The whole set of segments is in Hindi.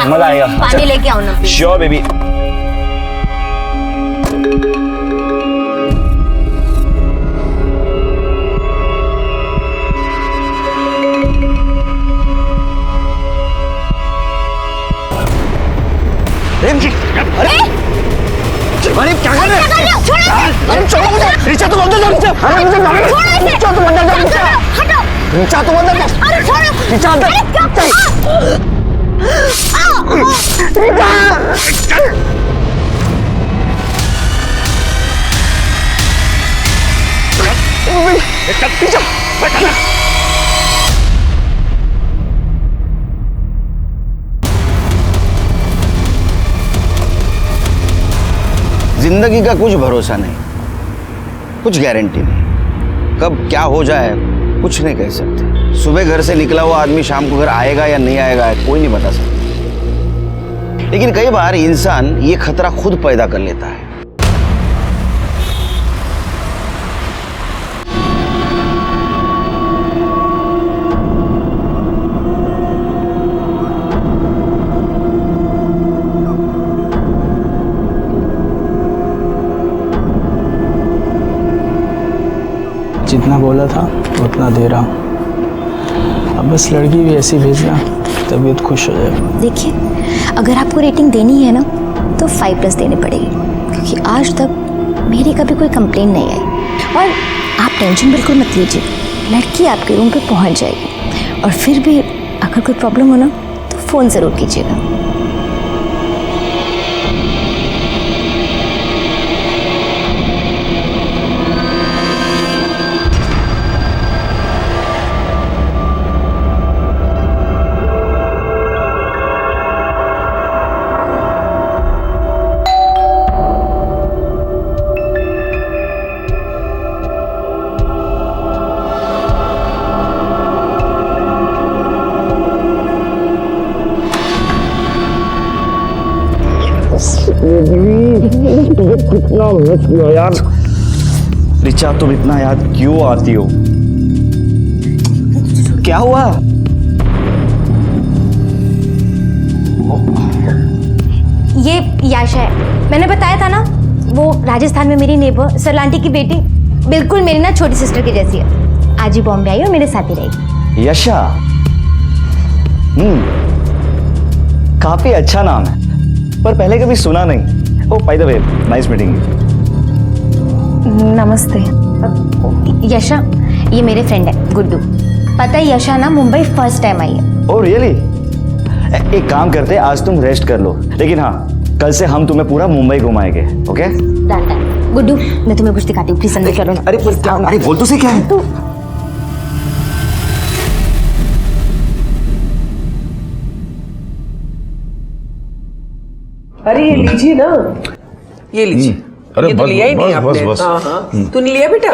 बेटा मजा आएगा। पानी लेके आओ ना। Sure baby. अरे क्या कर रहे हो? अरे छोड़ो मुझे। रिचा तुम अंदर जाओ। अरे मुझे मारो। रिचा तुम अंदर जाओ। रिचा तुम अंदर जाओ। अरे छोड़ो। रिचा अंदर। रिचा। जिंदगी का कुछ भरोसा नहीं, कुछ गारंटी नहीं, कब क्या हो जाए कुछ नहीं कह सकते। सुबह घर से निकला हुआ आदमी शाम को घर आएगा या नहीं आएगा कोई नहीं बता सकता। लेकिन कई बार इंसान ये खतरा खुद पैदा कर लेता है। जितना बोला था उतना दे रहा हूँ। अब बस लड़की भी ऐसी भेजना, तबीयत खुश हो जाएगी। देखिए, अगर आपको रेटिंग देनी है ना तो 5+ देनी पड़ेगी, क्योंकि आज तक मेरी कभी कोई कंप्लेन नहीं आई। और आप टेंशन बिल्कुल मत लीजिए, लड़की आपके रूम पे पहुंच जाएगी। और फिर भी अगर कोई प्रॉब्लम हो ना तो फ़ोन ज़रूर कीजिएगा। कितना मस्त हुआ यार। रिचा तुम इतना याद क्यों आती हो? क्या हुआ? ये याशा है, मैंने बताया था ना, वो राजस्थान में मेरी नेबर सरलांटी की बेटी, बिल्कुल मेरी ना छोटी सिस्टर की जैसी है। आज ही बॉम्बे आई और मेरे साथ ही रहेगी। यशा। काफी अच्छा नाम है, पर पहले कभी सुना नहीं। Oh by the way, nice meeting you. नमस्ते। यशा, ये मेरे फ्रेंड है गुड्डू। पता है यशा ना मुंबई फर्स्ट टाइम आई है। Oh really? एक काम करते हैं, आज तुम रेस्ट कर लो, लेकिन हाँ कल से हम तुम्हें पूरा मुंबई घुमाएंगे। ओके? गुड्डू, मैं तुम्हें कुछ दिखाती हूँ, प्लीज अंदर चलो ना। अरे पर क्या? अरे बोल तो सही, क्या है? तो अरे ये लीजिए ना, ये लीजिए। अरे ये तो बस, लिया ही नहीं बस, आपने। बस। हाँ हाँ, तूने लिया बेटा?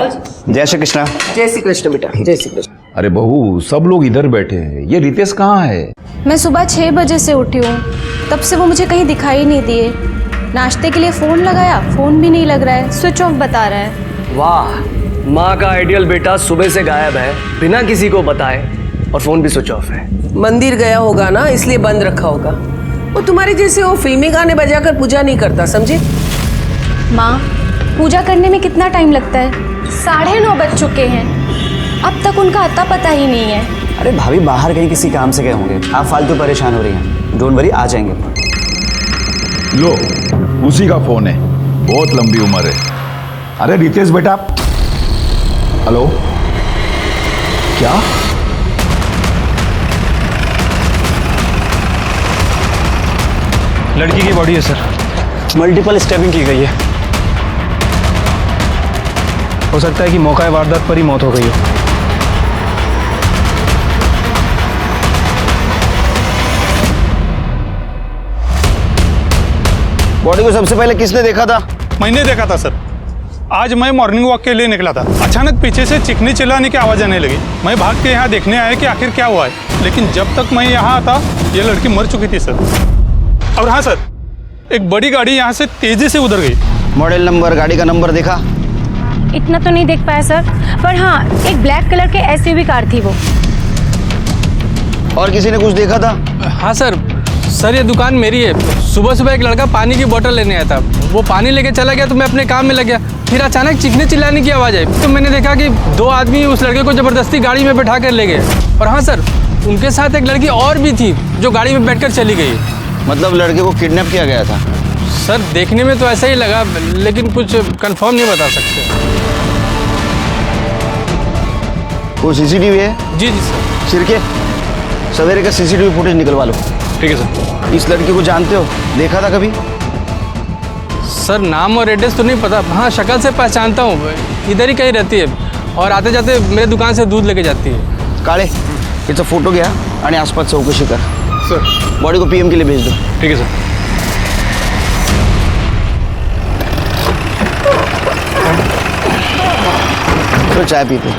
जय श्री कृष्णा। जय श्री कृष्ण बेटा, जय श्री कृष्ण। अरे बहू, सब लोग इधर बैठे हैं, ये रितेश कहाँ है? मैं सुबह 6 बजे से उठी हूँ, तब से वो मुझे कहीं दिखाई नहीं दिए। नाश्ते के लिए फ़ोन लगाया, फ़ोन भी नहीं लग रहा है, स्विच ऑफ बता रहा है। वाह, माँ का आइडियल बेटा सुबह से गायब है, बिना किसी को बताए, और फ़ोन भी स्विच ऑफ है। मंदिर गया होगा ना, इसलिए बंद रखा होगा। वो तुम्हारे जैसे वो फिल्मी गाने बजाकर पूजा नहीं करता, समझे? माँ, पूजा करने में कितना टाइम लगता है? 9:30 बज चुके हैं, अब तक उनका अता पता ही नहीं है। अरे भाभी, बाहर कहीं किसी काम से गए होंगे, आप फालतू परेशान हो रही हैं। डोंट वरी, आ जाएंगे। लो, उसी का फोन है, बहुत लंबी उम्र है। अरे रितेश बेटा। हेलो, क्या? लड़की की बॉडी है सर, मल्टीपल स्टैबिंग की गई है। हो सकता है कि मौका वारदात पर ही मौत हो गई हो। बॉडी को सबसे पहले किसने देखा था? मैंने देखा था सर। आज मैं मॉर्निंग वॉक के लिए निकला था, अचानक पीछे से चिकनी चिल्लाने की आवाज़ आने लगी। मैं भाग के यहाँ देखने आया कि आखिर क्या हुआ है, लेकिन जब तक मैं यहाँ आता ये लड़की मर चुकी थी सर। और हाँ सर, एक बड़ी गाड़ी यहाँ से तेजी से उधर गई। मॉडल नंबर, गाड़ी का नंबर देखा? इतना तो नहीं देख पाया सर, पर हाँ एक ब्लैक कलर के SUV कार थी वो। और किसी ने कुछ देखा था? हाँ सर, सर ये दुकान मेरी है। सुबह सुबह एक लड़का पानी की बोतल लेने आया था, वो पानी लेके चला गया तो मैं अपने काम में लग गया। फिर अचानक चीखने चिल्लाने की आवाज़ आई तो मैंने देखा कि 2 आदमी उस लड़के को ज़बरदस्ती गाड़ी में बैठा कर ले गए। और हाँ सर, उनके साथ एक लड़की और भी थी जो गाड़ी में बैठकर चली गई। मतलब लड़के को किडनैप किया गया था? सर देखने में तो ऐसा ही लगा, लेकिन कुछ कंफर्म नहीं बता सकते। वो सीसीटीवी है? जी जी सर। सिरके, सवेरे का सीसीटीवी फुटेज निकलवा लो। ठीक है सर। इस लड़की को जानते हो? देखा था कभी? सर नाम और एड्रेस तो नहीं पता, हाँ शक्ल से पहचानता हूँ, इधर ही कहीं रहती है और आते जाते मेरे दुकान से दूध लेके जाती है। काळे, याचा फोटो घ्या आणि आसपास चौकशी कर। सर बॉडी को पीएम के लिए भेज दो। ठीक है सर। तो चाय पीते?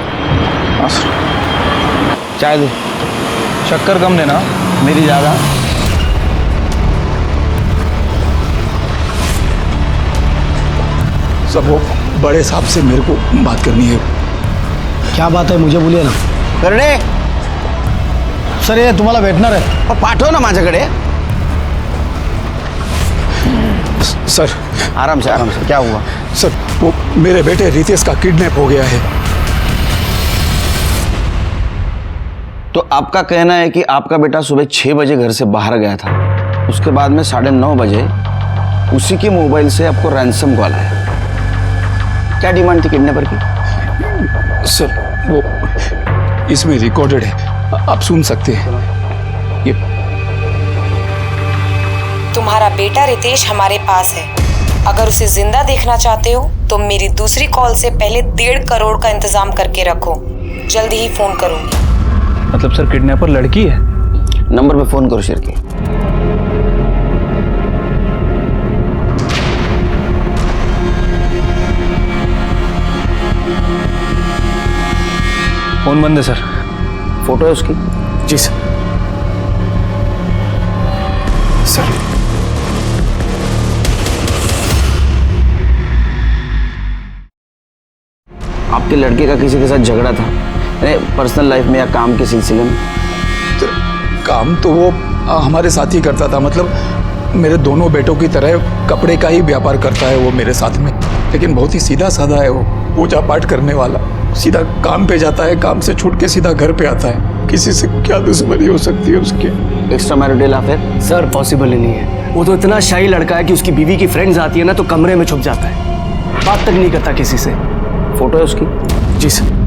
चाय दे। शक्कर कम देना। मेरी ज़्यादा। सब वो बड़े साहब से मेरे को बात करनी है। क्या बात है मुझे बोलिए ना। करणे, सर ये तुम्हाला भेटणार आहे। पाठव ना माझ्याकडे। सर आराम से आराम से। क्या हुआ? सर वो मेरे बेटे रितेश का किडनैप हो गया है। तो आपका कहना है कि आपका बेटा सुबह 6 बजे घर से बाहर गया था, उसके बाद में 9:30 बजे उसी के मोबाइल से आपको रैंसम कॉल आया। क्या डिमांड थी किडनैपर की? सर वो इसमें रिकॉर्डेड है, आप सुन सकते हैं। ये तुम्हारा बेटा रितेश हमारे पास है। अगर उसे जिंदा देखना चाहते हो तो मेरी दूसरी कॉल से पहले 1.5 करोड़ का इंतजाम करके रखो। जल्दी ही फोन करूंगी। मतलब सर किडनैपर लड़की है? नंबर पे फोन करो शिरके। फोन बंद है सर। फोटो है उसकी? जी सर। सर आपके लड़के का किसी के साथ झगड़ा था पर्सनल लाइफ में या काम के सिलसिले में? तो काम तो वो हमारे साथ ही करता था, मतलब मेरे दोनों बेटों की तरह कपड़े का ही व्यापार करता है वो मेरे साथ में, लेकिन बहुत ही सीधा साधा है वो, पूजा पाठ करने वाला। सीधा काम पे जाता है, काम से छूट के सीधा घर पे आता है। किसी से क्या दुश्मनी हो सकती है उसकी? Extra marital affair? Sir possible ही नहीं है। वो तो इतना शाही लड़का है कि उसकी बीवी की फ्रेंड्स आती है ना तो कमरे में छुप जाता है, बात तक नहीं करता किसी से। फोटो है उसकी? जी सर।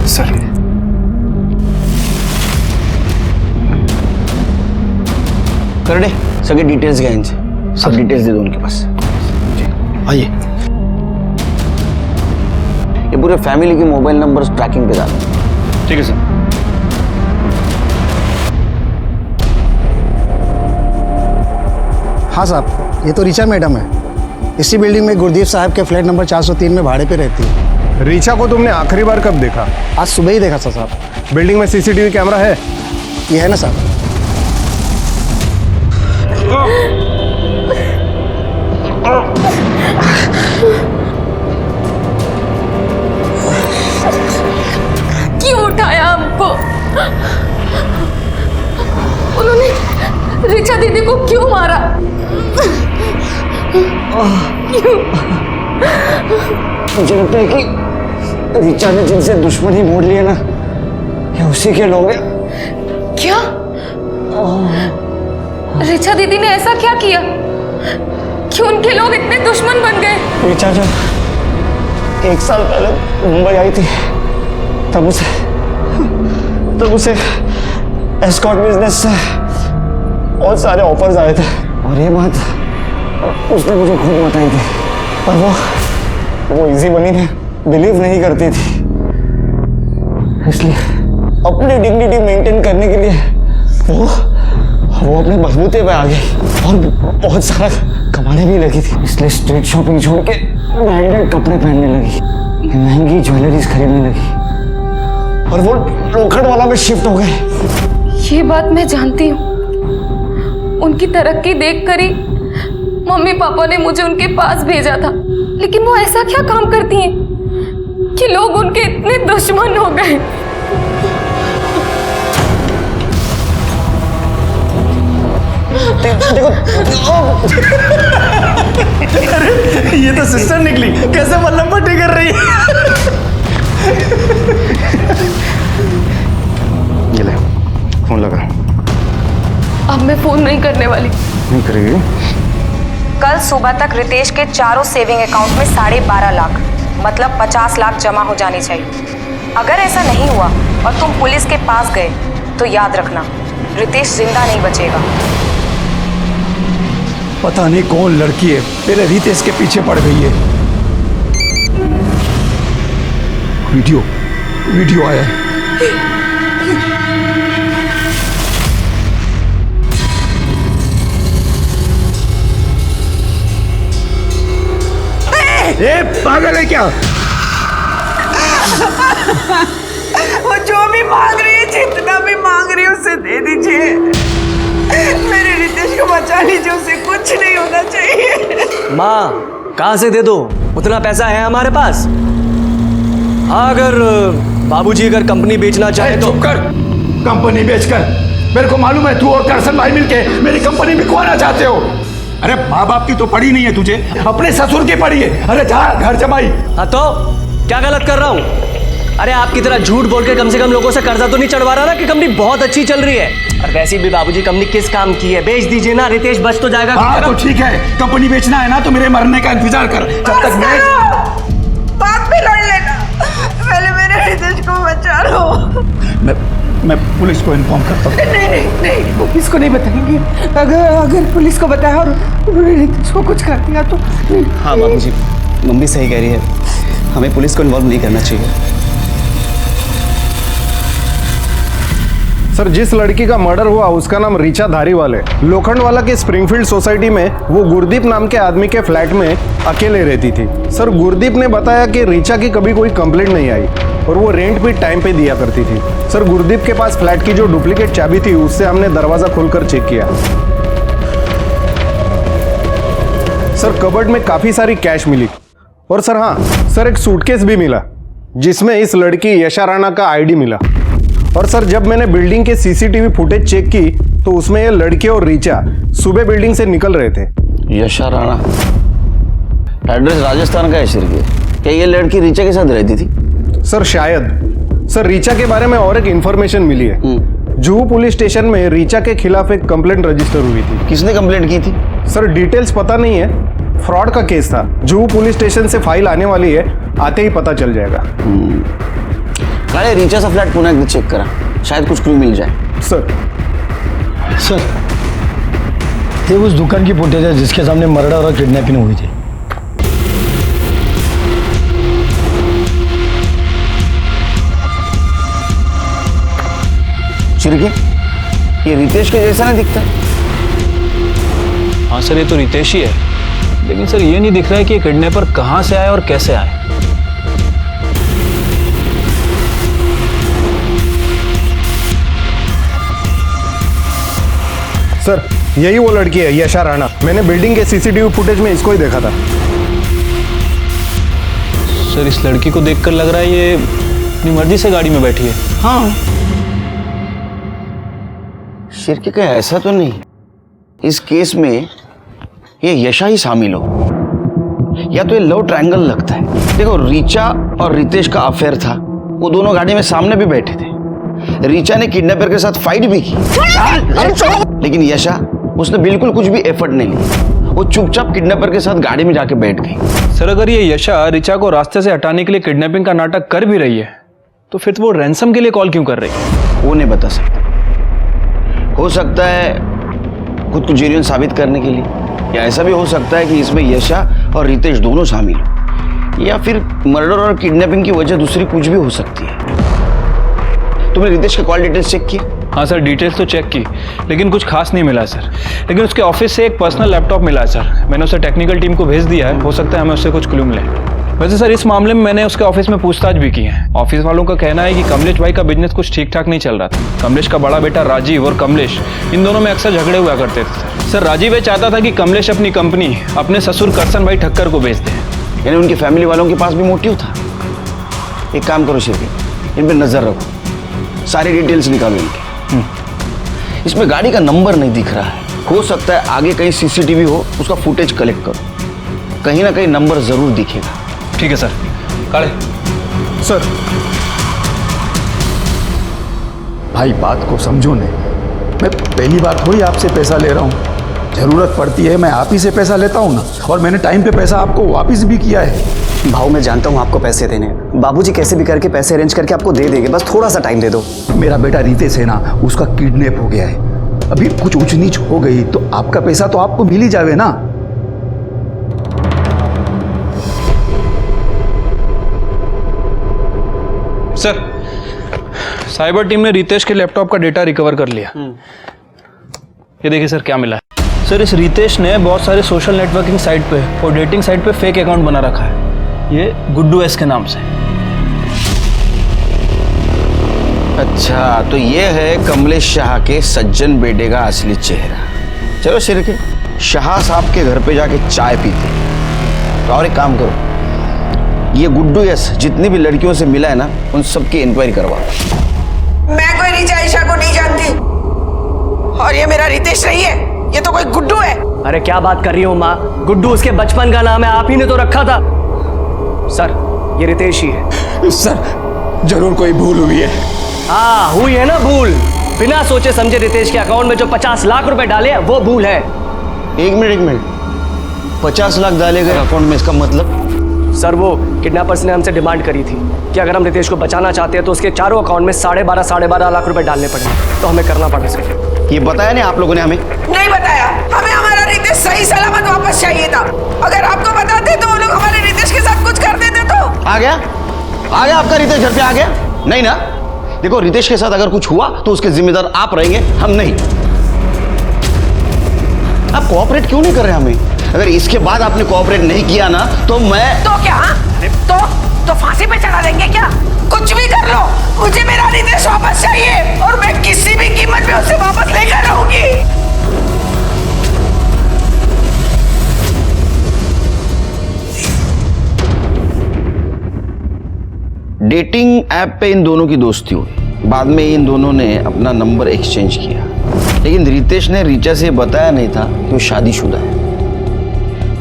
सर करणे, सगळे डिटेल्स घ्या इनसे। सब डिटेल्स दे दो उनके पास। आइए। ये पूरे फैमिली के मोबाइल नंबर्स ट्रैकिंग पे डालो। ठीक है सर। हाँ साहब, ये तो ऋचा मैडम है। इसी बिल्डिंग में गुरदीप साहब के फ्लैट नंबर 403 में भाड़े पे रहती है। ऋचा को तुमने आखिरी बार कब देखा? आज सुबह ही देखा था साहब। बिल्डिंग में सीसीटीवी कैमरा है? ये है ना साहब। क्यों उठाया हमको? उन्होंने ऋचा दीदी को क्यों मारा? क्यों? मुझे लगता है कि ऋचा ने जिनसे दुश्मनी मोड़ लिया ना, ये उसी के लोग हैं। क्या? ऋचा दीदी ने ऐसा क्या किया कि उनके लोग इतने दुश्मन बन गए? ऋचा जब 1 साल पहले मुंबई आई थी तब उसे एस्कॉर्ट बिजनेस से बहुत सारे ऑफर्स आए थे और ये बात उसने मुझे खुद बताई थी, पर वो इजी मनी में बिलीव नहीं करती थी। इसलिए अपनी डिग्निटी मेंटेन करने के लिए वो अपने बलबूते पे आ गई और बहुत सारा कमाने भी लगी थी। इसलिए स्ट्रीट शॉपिंग छोड़ के ब्रांडेड कपड़े पहनने लगी, महंगी ज्वेलरीज खरीदने लगी और वो लोखंड वाला में शिफ्ट हो गए। ये बात मैं जानती हूँ। उनकी तरक्की देखकर ही मम्मी पापा ने मुझे उनके पास भेजा था, लेकिन वो ऐसा क्या काम करती हैं कि लोग उनके इतने दुश्मन हो गए? अरे ये तो सिस्टर निकली, कैसे मल्लम पट्टी कर रही है। ये ले फोन लगा। अब मैं फोन नहीं करने वाली। नहीं करेगी? कल सुबह तक रितेश के चारों सेविंग अकाउंट में 12.5 लाख मतलब 50 लाख जमा हो जानी चाहिए। अगर ऐसा नहीं हुआ और तुम पुलिस के पास गए तो याद रखना रितेश जिंदा नहीं बचेगा। पता नहीं कौन लड़की है मेरे रितेश के पीछे पड़ गई है। वीडियो आया है। ए, पागल है क्या? वो जो भी मांग रही है, जितना भी मांग रही है उसे दे दीजिए। मेरे रितेश को बचा लीजिए, उसे कुछ नहीं होना चाहिए। माँ कहाँ से दे दो, उतना पैसा है हमारे पास। हाँ, अगर बाबूजी अगर कंपनी बेचना चाहे तो। चुप कर। कंपनी बेचकर मेरे को मालूम है तू और करसन भाई मिलके मेरी कंपनी बिकवाना चाहते हो। अरे माँ बाप की तो पड़ी नहीं है तुझे, अपने ससुर की पड़ी है। अरे जा घर जमाई। हाँ तो क्या गलत कर रहा हूँ? अरे आपकी तरह झूठ बोल के कम से कम लोगों से कर्जा तो नहीं चढ़वा रहा ना कि कंपनी बहुत अच्छी चल रही है। और वैसे भी बाबूजी कंपनी किस काम की है, बेच दीजिए ना, रितेश बच तो जाएगा। हाँ तो ठीक है, कंपनी बेचना है ना तो मेरे मरने का इंतजार कर। जब तक मैं बात भी लड़ लेना, पहले मेरे रितेश को बचा लो। मैं पुलिस को इन्फॉर्म करता हूँ। नहीं, पुलिस को नहीं बताएंगे। अगर पुलिस को बताया और रितेश को कुछ कर दिया तो। हाँ बाबूजी, मम्मी सही कह रही है, हमें पुलिस को इन्वॉल्व नहीं करना चाहिए। सर, जिस लड़की का मर्डर हुआ उसका नाम रीचा धारीवाल है। लोखंडवाला के स्प्रिंगफील्ड सोसाइटी में वो गुरदीप नाम के आदमी के फ्लैट में अकेले रहती थी। सर, गुरदीप ने बताया कि रीचा की कभी कोई कंप्लेंट नहीं आई और वो रेंट भी टाइम पे दिया करती थी। सर, गुरदीप के पास फ्लैट की जो डुप्लीकेट चाबी थी उससे हमने दरवाजा खोलकर चेक किया। सर, कबर्ड में काफी सारी कैश मिली और सर हाँ सर, एक सूटकेस भी मिला जिसमें इस लड़की यशा राणा का आईडी मिला। और सर, जब मैंने बिल्डिंग के सीसीटीवी फुटेज चेक की तो उसमें ये लड़के और रीचा सुबह बिल्डिंग से निकल रहे थे। यशा राणा, एड्रेस राजस्थान का है सर। क्या ये लड़की रीचा के साथ रहती थी? सर शायद। सर, रीचा के बारे में और एक इंफॉर्मेशन मिली है। जुहू पुलिस स्टेशन में रीचा के खिलाफ एक कंप्लेंट रजिस्टर हुई थी। किसने कंप्लेंट की थी? सर, डिटेल्स पता नहीं है, फ्रॉड का केस था। जुहू पुलिस स्टेशन से फाइल आने वाली है, आते ही पता चल जाएगा। काले, रीचा सा फ्लैट पुनः चेक करा, शायद कुछ क्लू मिल जाए। सर, ये उस दुकान की फुटेज है जिसके सामने मर्डर और किडनैपिंग हुई थी। चिरके, ये रितेश के जैसा नहीं दिखता? हाँ सर, ये तो रितेश ही है, लेकिन सर ये नहीं दिख रहा है कि ये किडनैपर कहाँ से आए और कैसे आए। सर, यही वो लड़की है यशा राणा। मैंने बिल्डिंग के सीसीटीवी फुटेज में इसको ही देखा था। सर, इस लड़की को देखकर लग रहा है ये अपनी मर्जी से गाड़ी में बैठी है। हाँ, शिरके का ऐसा तो नहीं इस केस में ये यशा ही शामिल हो, या तो ये लव ट्रायंगल लगता है। देखो, रीचा और रितेश का अफेयर था, वो दोनों गाड़ी में सामने भी बैठे थे। रीचा ने किडनैपर के साथ फाइट भी की, लेकिन यशा, उसने बिल्कुल कुछ भी एफर्ट नहीं लिया। वो चुपचाप किडनैपर के साथ गाड़ी में जाके बैठ गई। सर, अगर ये यशा रीचा को रास्ते से हटाने के लिए किडनैपिंग का नाटक कर भी रही है तो फिर वो रैंसम के लिए कॉल क्यों कर रही है? वो नहीं बता सकता। हो सकता है खुद को जेन्युइन साबित करने के लिए, या ऐसा भी हो सकता है कि इसमें यशा और रितेश दोनों शामिल हो, या फिर मर्डर और किडनैपिंग की वजह दूसरी कुछ भी हो सकती है। तुमने रितेश के कॉल डिटेल्स चेक किए? हाँ सर, डिटेल्स तो चेक की, लेकिन कुछ खास नहीं मिला सर। लेकिन उसके ऑफिस से एक पर्सनल लैपटॉप मिला है सर। मैंने उसे टेक्निकल टीम को भेज दिया है, हो सकता है हमें उससे कुछ क्लू मिले। वैसे सर, इस मामले में मैंने उसके ऑफिस में पूछताछ भी की है। ऑफिस वालों का कहना है कि कमलेश भाई का बिजनेस कुछ ठीक ठाक नहीं चल रहा था। कमलेश का बड़ा बेटा राजीव और कमलेश, इन दोनों में अक्सर झगड़े हुआ करते थे। सर, राजीव ये चाहता था कि कमलेश अपनी कंपनी अपने ससुर करसन भाई ठक्कर को बेच दे। यानी उनकी फैमिली वालों के पास भी मोटिव था। एक काम करो शिरके, इन पर नजर रखो, सारी डिटेल्स निकालो इनकी। इसमें गाड़ी का नंबर नहीं दिख रहा है, हो सकता है आगे कहीं सीसीटीवी हो, उसका फुटेज कलेक्ट करो, कहीं ना कहीं नंबर जरूर दिखेगा। ठीक है सर। काले सर भाई बात को समझो ने, मैं पहली बार थोड़ी आपसे पैसा ले रहा हूँ। जरूरत पड़ती है मैं आप ही से पैसा लेता हूँ ना, और मैंने टाइम पे पैसा आपको वापस भी किया है। भाऊ मैं जानता हूँ आपको पैसे देने, बाबूजी कैसे भी करके पैसे अरेंज करके आपको दे देंगे, बस थोड़ा सा टाइम दे दो। मेरा बेटा रितेश है ना, उसका किडनैप हो गया है। अभी कुछ ऊंच नीच हो गई तो आपका पैसा तो आपको मिल ही जावे ना। सर, साइबर टीम ने रितेश के लैपटॉप का डेटा रिकवर कर लिया। ये देखिए सर क्या मिला है। सर इस रितेश ने बहुत सारे सोशल नेटवर्किंग साइट पे और डेटिंग साइट पे फेक अकाउंट बना रखा है, ये गुड्डू एस के नाम से। अच्छा, तो ये है कमलेश शाह के सज्जन बेटे का असली चेहरा। चलो शिरके, शाह साहब के घर पे जाके चाय पीते। तो और एक काम करो, ये गुड्डू यस जितनी भी लड़कियों से मिला है ना, उन सबकी इंक्वायरी करवा। मैं कोई रिचा ईशा को नहीं जानती, और ये मेरा रितेश नहीं है, ये तो कोई गुड्डू है। अरे क्या बात कर रही हो माँ, गुड्डू उसके बचपन का नाम है, आप ही ने तो रखा था। सर ये रितेश ही है। सर जरूर कोई भूल हुई है। हाँ हुई है ना भूल, बिना सोचे समझे रितेश के अकाउंट में जो 50 लाख रुपए डाले हैं वो भूल है। एक मिनट, 50 लाख डाले गए अकाउंट में, इसका मतलब? सर वो किडनैपर्स ने हमसे डिमांड करी थी कि अगर हम रितेश को बचाना चाहते हैं तो उसके चारों अकाउंट में 12.5 लाख रुपए डालने पड़ेंगे, तो हमें करना पड़े सर। ये बताया नहीं आप लोगों ने हमें? नहीं बताया, हमें हमारा रितेश सही सलामत वापस चाहिए था। अगर आपको बताते तो वो लोग हमारे रितेश के साथ कुछ कर देते। तो आ गया आपका रितेश घर पे आ गया? नहीं ना? देखो रितेश के साथ अगर कुछ हुआ तो उसके जिम्मेदार आप रहेंगे, हम नहीं। आप कोऑपरेट क्यों नहीं कर रहे हमें? अगर इसके बाद आपने कोऑपरेट नहीं किया ना तो मैं तो क्या तो फांसी पे चढ़ा देंगे क्या? कुछ भी कर लो, मुझे मेरा रितेश वापस चाहिए, और मैं किसी भी कीमत पे उसे वापस लेकर रहूंगी। डेटिंग ऐप पे इन दोनों की दोस्ती हुई, बाद में इन दोनों ने अपना नंबर एक्सचेंज किया, लेकिन रितेश ने रीचा से बताया नहीं था कि वो शादीशुदा है।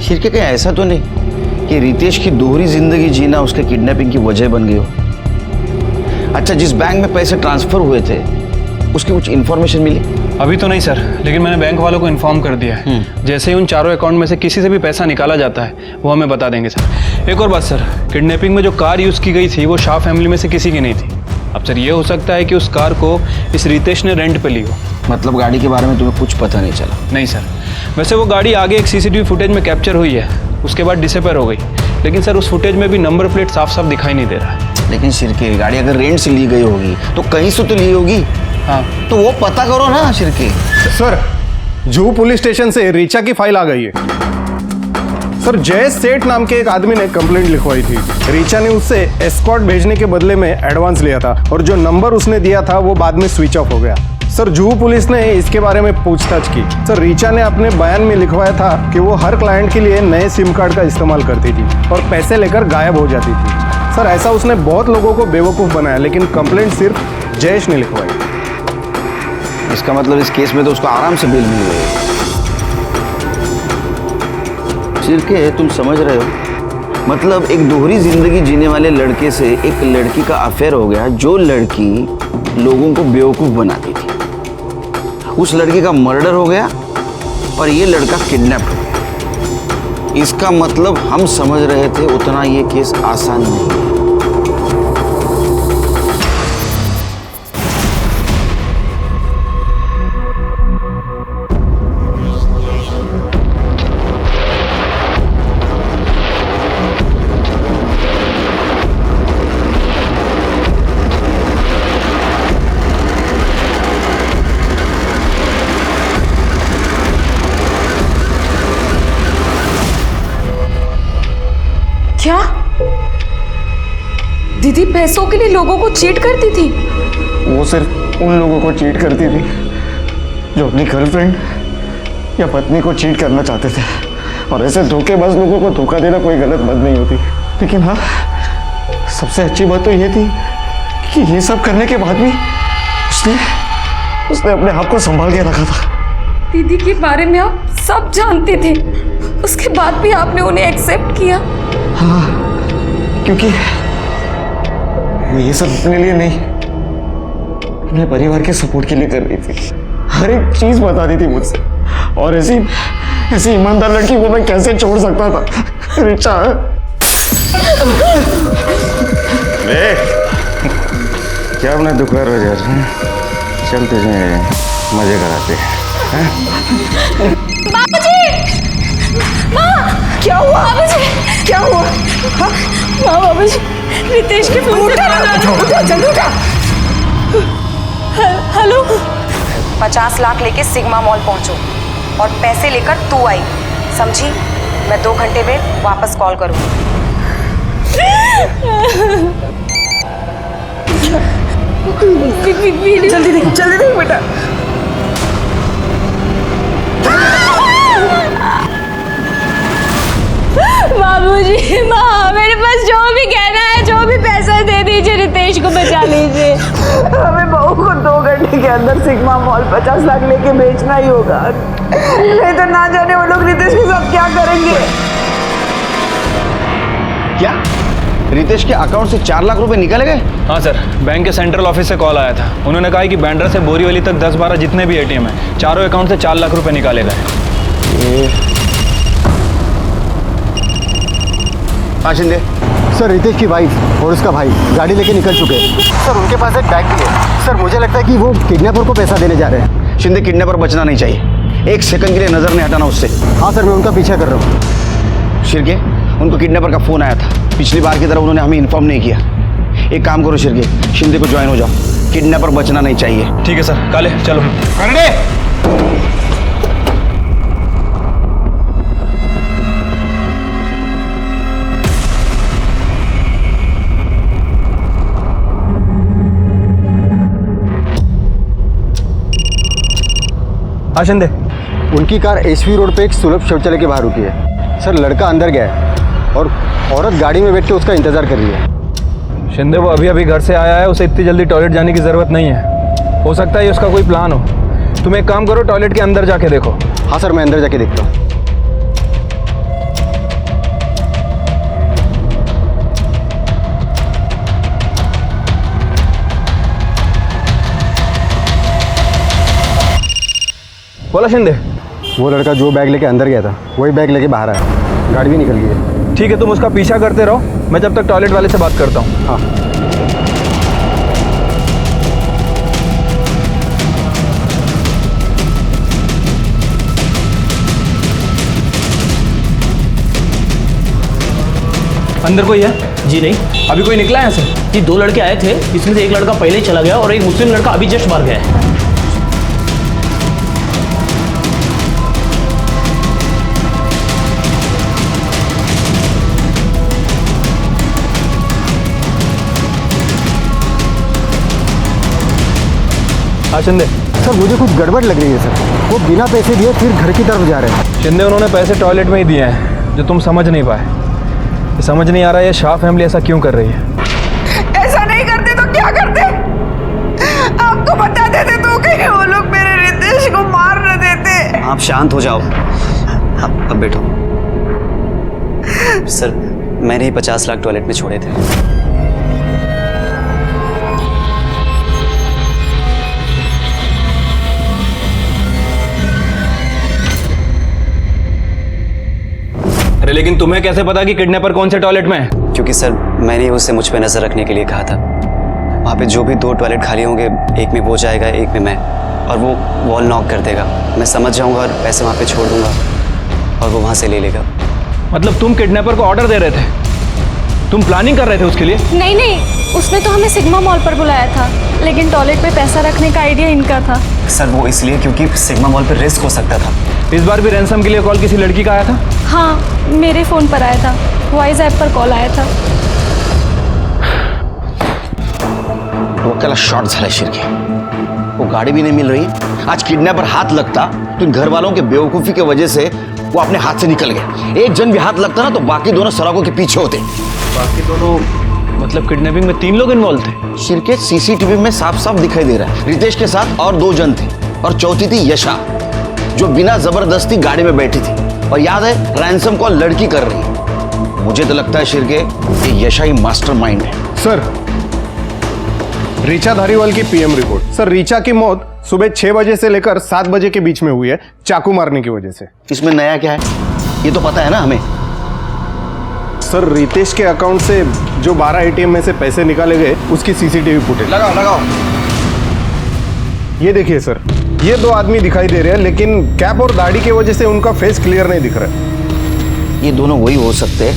शिरके कहीं ऐसा तो नहीं कि रितेश की दोहरी जिंदगी जीना उसके किडनैपिंग की वजह बन गई हो? अच्छा, जिस बैंक में पैसे ट्रांसफर हुए थे उसकी कुछ इन्फॉर्मेशन मिली? अभी तो नहीं सर, लेकिन मैंने बैंक वालों को इन्फॉर्म कर दिया है। जैसे ही उन चारों अकाउंट में से किसी से भी पैसा निकाला जाता है वो हमें बता देंगे सर। एक और बात सर, किडनैपिंग में जो कार यूज़ की गई थी वो शाह फैमिली में से किसी की नहीं थी। अब सर ये हो सकता है कि उस कार को इस रितेश ने रेंट पे ली हो। मतलब गाड़ी के बारे में तुम्हें कुछ पता नहीं चला? नहीं सर, वैसे वो गाड़ी आगे एक सीसीटीवी फुटेज में कैप्चर हुई है, उसके बाद डिसअपीयर हो गई, लेकिन सर उस फुटेज में भी नंबर प्लेट साफ साफ दिखाई नहीं दे रहा है। लेकिन शिरके, गाड़ी अगर रेंट से ली गई होगी तो कहीं से तो ली होगी। हाँ तो वो पता करो ना Shirke. Sir Juhu police station से रीचा की फाइल आ गई है। सर जय सेठ नाम के एक आदमी ने कंप्लेंट लिखवाई थी। रीचा ने उससे एस्कॉर्ट भेजने के बदले में एडवांस लिया था, और जो नंबर उसने दिया था वो बाद में स्विच ऑफ हो गया। सर जुहू पुलिस ने इसके बारे में पूछताछ की। सर रीचा ने अपने बयान में लिखवाया था कि वो हर क्लाइंट के लिए नए सिम कार्ड का इस्तेमाल करती थी और पैसे लेकर गायब हो जाती थी। सर ऐसा उसने बहुत लोगों को बेवकूफ़ बनाया, लेकिन कंप्लेंट सिर्फ जयेश ने लिखवाई। इसका मतलब इस केस में तो उसको आराम से बेल मिल गई। शिरके, तुम समझ रहे हो? मतलब एक दोहरी जिंदगी जीने वाले लड़के से एक लड़की का अफेयर हो गया, जो लड़की लोगों को बेवकूफ बनाती थी। उस लड़की का मर्डर हो गया और ये लड़का किडनैप हो गया। इसका मतलब हम समझ रहे थे उतना ये केस आसान नहीं है। क्या दीदी पैसों के लिए लोगों को चीट करती थी? वो सिर्फ उन लोगों को चीट करती थी जो अपनी गर्लफ्रेंड या पत्नी को चीट करना चाहते थे, और ऐसे धोखेबाज लोगों को धोखा देना कोई गलत बात नहीं होती। लेकिन हाँ, सबसे अच्छी बात तो ये थी कि ये सब करने के बाद भी उसने अपने आप को संभाल के रखा था। दीदी के बारे में आप सब जानते थे, उसके बाद भी आपने उन्हें एक्सेप्ट किया। हाँ, क्योंकि वो ये सब अपने लिए नहीं, अपने परिवार के सपोर्ट के लिए कर रही थी। हर एक चीज बताती थी मुझसे, और ऐसी ऐसी ईमानदार लड़की को मैं कैसे छोड़ सकता था। रिचा क्या अपना दुखा रहा यार, चल तुझे मजे कराते हैं। बाबूजी! माँ! क्या हुआ? बाबूजी! क्या हुआ? हाँ? माँ, बाबूजी, रितेश के फोन से उठा, जल्दी उठा। हेलो। 50 लाख लेके सिग्मा मॉल पहुंचो और पैसे लेकर तू आई, समझी? मैं 2 घंटे में वापस कॉल करूँ। जल्दी देख बेटा। बाबूजी, माँ, मेरे पास जो भी कहना है, जो भी पैसा दे दीजिए, रितेश को बचा लीजिए। हमें बहू को 2 घंटे के अंदर सिग्मा मॉल 50 लाख लेके बेचना ही होगा, नहीं तो ना जाने वो लोग रितेश के साथ क्या करेंगे। क्या रितेश के अकाउंट से 4 लाख रुपए निकले गए? हाँ सर, बैंक के सेंट्रल ऑफिस से कॉल आया था। उन्होंने कहा कि बैंड्रा से बोरीवली तक 10-12 जितने भी एटीएम हैं, चारों अकाउंट से 4 लाख रुपए निकाले गए। हाँ शिंदे। सर, रितेश की वाइफ और उसका भाई गाड़ी लेके निकल चुके हैं। सर, उनके पास एक बैग भी है। सर, मुझे लगता है कि वो किडनैपर को पैसा देने जा रहे हैं। शिंदे, किडनैपर बचना नहीं चाहिए, 1 सेकंड के लिए नजर नहीं हटाना उससे। हाँ सर, मैं उनका पीछा कर रहा हूँ। शिरके, उनको किडनैपर का फोन आया था, पिछली बार की तरह उन्होंने हमें इन्फॉर्म नहीं किया। एक काम करो शिरके, शिंदे को ज्वाइन हो जाओ, किडनैपर बचना नहीं चाहिए। ठीक है सर। काले चलो। हाँ शिंदे। उनकी कार एसवी रोड पे एक सुलभ शौचालय के बाहर रुकी है। सर, लड़का अंदर गया है और औरत गाड़ी में बैठ के उसका इंतजार कर रही है। शिंदे, वो अभी घर से आया है, उसे इतनी जल्दी टॉयलेट जाने की ज़रूरत नहीं है। हो सकता है ये उसका कोई प्लान हो। तुम एक काम करो, टॉयलेट के अंदर जाके देखो। हाँ सर, मैं अंदर जाके देखता हूँ। बोला शिंदे। वो लड़का जो बैग लेके अंदर गया था वही बैग लेके बाहर आया, गाड़ी भी निकल गई है। ठीक है, तुम उसका पीछा करते रहो, मैं जब तक टॉयलेट वाले से बात करता हूँ। हाँ। अंदर कोई है? जी नहीं। अभी कोई निकला है यहाँ से? जी 2 लड़के आए थे, इसमें से एक लड़का पहले ही चला गया और एक मुस्लिम लड़का अभी जस्ट बाहर गया है। हाँ शिंदे। सर, मुझे कुछ गड़बड़ लग रही है सर। वो बिना पैसे दिए फिर घर की तरफ जा रहे हैं। शिंदे, उन्होंने पैसे टॉयलेट में ही दिए हैं, जो तुम समझ नहीं पाए। ये समझ नहीं आ रहा है ये शाह फैमिली ऐसा क्यों कर रही है। ऐसा नहीं करते तो क्या करते? आपको बता देते तो कहीं वो लोग मेरे रितेश को मार न देते। आप शांत हो जाओ। अब बैठो। सर, मैंने ही 50 लाख टॉयलेट में छोड़े थे। अरे लेकिन तुम्हें कैसे पता कि किडनैपर कौन से टॉयलेट में है? क्योंकि सर, मैंने ही उससे मुझ पे नजर रखने के लिए कहा था। वहाँ पे जो भी 2 टॉयलेट खाली होंगे, एक में वो जाएगा, एक में मैं, और वो वॉल नॉक कर देगा। मैं समझ जाऊंगा और पैसे वहाँ पे छोड़ दूंगा और वो वहाँ से ले लेगा। मतलब तुम किडनैपर को ऑर्डर दे रहे थे? तुम प्लानिंग कर रहे थे उसके लिए? नहीं नहीं, उसने तो हमें सिग्मा मॉल पर बुलाया था, लेकिन टॉयलेट पे पैसा रखने का आइडिया इनका था। सर, वो इसलिए क्योंकि सिग्मा मॉल पर रिस्क हो सकता था। इस बार भी रैंसम के लिए कॉल किसी लड़की का आया था? हाँ, मेरे फ़ोन पर आया था, वॉइस ऐप पर कॉल आया था। डोक्याला शॉर्ट झाला शिरके, वो गाड़ी भी नहीं मिल रही। आज किडनैपर हाथ लगता तो इन घर वालों के बेवकूफ़ी की वजह से वो अपने हाथ से निकल गया। एक जन भी हाथ लगता ना तो बाकी दोनों सड़कों के पीछे होते। बाकी दोनों मतलब किडनैपिंग में 3 लोग इन्वॉल्व थे? शिरके, सीसीटीवी में साफ साफ दिखाई दे रहा है रितेश के साथ और 2 जन थे और चौथी थी यशा। जो बिना जबरदस्ती गाड़ी में बैठी थी, और याद है रैंसम कॉल लड़की कर रही है। मुझे तो लगता है शिर्के ये यशा ही मास्टरमाइंड है। सर, रीचा धारीवाल की पीएम रिपोर्ट। सर, रीचा की मौत सुबह 6 बजे से लेकर 7 बजे के बीच में हुई है, चाकू मारने की वजह से। इसमें नया क्या है, ये तो पता है ना हमें। सर, रितेश के अकाउंट से जो 12 एटीएम में से पैसे निकाले गए उसकी सीसीटीवी फुटेज लगाओ। ये देखिए सर, ये 2 आदमी दिखाई दे रहे हैं, लेकिन कैप और दाढ़ी की वजह से उनका फेस क्लियर नहीं दिख रहा है। ये दोनों वही हो सकते हैं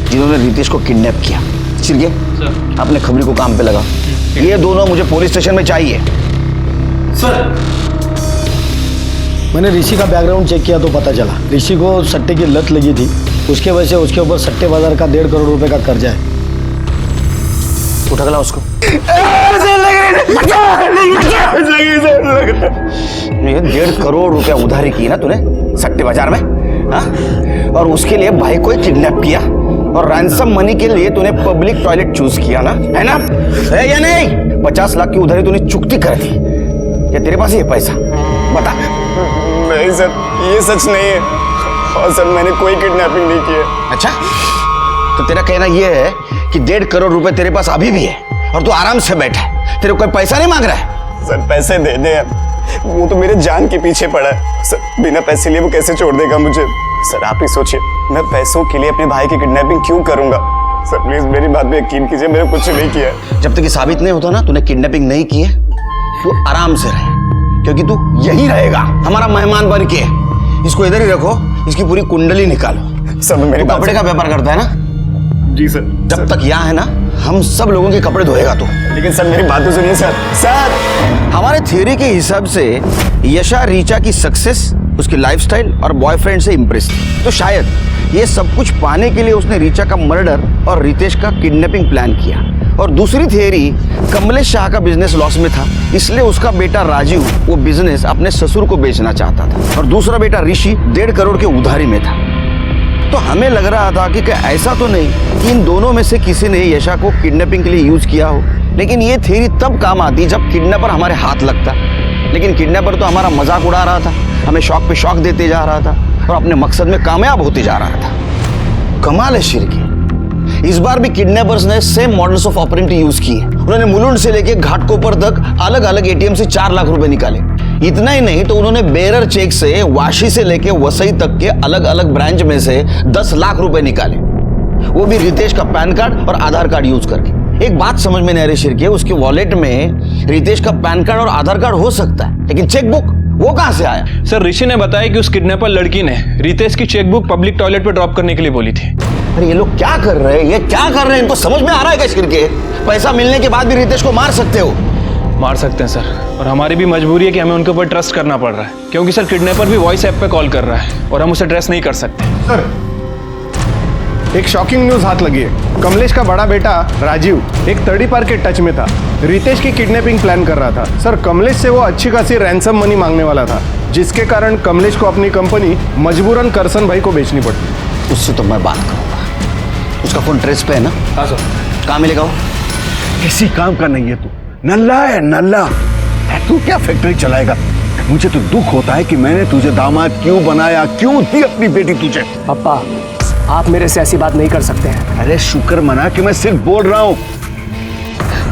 जिन्होंने रितेश को किडनैप किया। चिरगे, अपने खबरी को काम पे लगा। ये दोनों मुझे पुलिस स्टेशन में चाहिए। सर, मैंने ऋषि का बैकग्राउंड चेक किया तो पता चला ऋषि को सट्टे की लत लगी थी, उसके वजह से उसके ऊपर सट्टे बाजार का 1.5 करोड़ रुपए का कर्जा है। उठा गला उसको। ये 1.5 करोड़ रुपया उधारी की ना तूने सट्टे बाजार में, हा? और उसके लिए भाई को किडनैप किया, और रैंसम मनी के लिए तूने पब्लिक टॉयलेट चूज किया ना, है ना? है या नहीं? 50 लाख की उधारी तूने चुकती कर दी। क्या तेरे पास ये पैसा? बता। नहीं सर, ये सच नहीं है। और सर, मैंने कोई किडनैपिंग नहीं की है। अच्छा, तो तेरा कहना ये है कि 1.5 करोड़ रुपए तेरे पास अभी भी है और तू आराम से बैठा है, तेरे को कोई पैसा नहीं मांग रहा है? सर, पैसे दे दे, वो तो मेरे जान के पीछे पड़ा है। सर, बिना पैसे लिए वो कैसे छोड़ देगा मुझे? सर, आप ही सोचिए, मैं पैसों के लिए अपने भाई की किडनैपिंग क्यों करूंगा? सर, प्लीज मेरी बात पे यकीन कीजिए, मैंने कुछ नहीं किया है। जब तक ये साबित नहीं होता ना तूने किडनैपिंग नहीं की है, तू आराम से रहे, क्योंकि तू यही रहेगा हमारा मेहमान बन के। इसको इधर ही रखो, इसकी पूरी कुंडली निकालो। सब मेरी कपड़े का व्यापार करता है ना? जी सर। जब तक यहाँ है ना, हम सब लोगों के कपड़े धोएगा तू। लेकिन सर, मेरी बात तो सुनिए सर। सर, हमारे थ्योरी के हिसाब से यशा रीचा की सक्सेस, उसकी लाइफस्टाइल और बॉयफ्रेंड से इंप्रेस थी, तो शायद ये सब कुछ पाने के लिए उसने रीचा का मर्डर और रितेश का किडनैपिंग प्लान किया। और दूसरी थियरी, कमलेश शाह का बिजनेस लॉस में था, इसलिए उसका बेटा राजीव वो बिजनेस अपने ससुर को बेचना चाहता था, और दूसरा बेटा ऋषि 1.5 करोड़ के उधारी में था। तो हमें लग रहा था कि ऐसा तो नहीं कि इन दोनों में से किसी ने यशा को किडनैपिंग के लिए यूज किया हो, लेकिन ये थियरी तब काम आती जब किडनैपर हमारे हाथ लगता। लेकिन किडनैपर तो हमारा मजाक उड़ा रहा था, हमें शौक पे शौक देते जा रहा था और अपने मकसद में कामयाब होते जा रहा था। कमाल है शिरकी, इस बार भी किडनैपर्स ने सेम मॉडल्स ऑफ ऑपरेंटी यूज किए। उन्होंने मुलुंड से लेके घाटकोपर तक अलग अलग एटीएम से 4 लाख रुपए निकाले। इतना ही नहीं तो उन्होंने बेरर चेक से वाशी से लेके वसई तक के अलग अलग ब्रांच में से 10 लाख रुपए निकाले, वो भी रितेश का पैन कार्ड और आधार कार्ड यूज करके। एक बात समझ में नहीं आ रही शिरके, उसके वॉलेट में रितेश का पैन कार्ड और आधार कार्ड हो सकता है, लेकिन चेकबुक वो कहां से आया? सर, ऋषि ने बताया कि उस किडनैपर लड़की ने रितेश की चेकबुक पब्लिक टॉयलेट पे ड्रॉप करने के लिए बोली थी। अरे ये लोग क्या कर रहे हैं, ये क्या कर रहे हैं? इनको समझ में आ रहा है क्या शिरके? पैसा मिलने के बाद भी रितेश को मार सकते हो? मार सकते हैं सर, और हमारी भी मजबूरी है कि हमें उनके ऊपर ट्रस्ट करना पड़ रहा है, क्योंकि सर किडनैपर भी वॉइस ऐप पे कॉल कर रहा है और हम उसे ट्रस्ट नहीं कर सकते। सर, एक शॉकिंग न्यूज हाथ लगी है। कमलेश का बड़ा बेटा राजीव एक 30 पार के टच में था, रितेश की किडनैपिंग प्लान कर रहा था। सर, कमलेश से वो अच्छी खासी रैंसम मनी मांगने वाला था, जिसके कारण कमलेश को अपनी कंपनी मजबूरन करसन भाई को बेचनी पड़ी। उससे तो मैं बात करूंगा, उसका फोन ट्रेस पे है ना? हाँ सर। कहाँ मिलेगा वो? किसी काम का नहीं है तू, नल्ला है नल्ला। तू क्या फैक्ट्री चलाएगा? मुझे तो दुख होता है कि मैंने तुझे दामाद क्यों बनाया, क्यों दी अपनी बेटी तुझे। पापा, आप मेरे से ऐसी बात नहीं कर सकते हैं। अरे शुक्र मना कि मैं सिर्फ बोल रहा हूँ।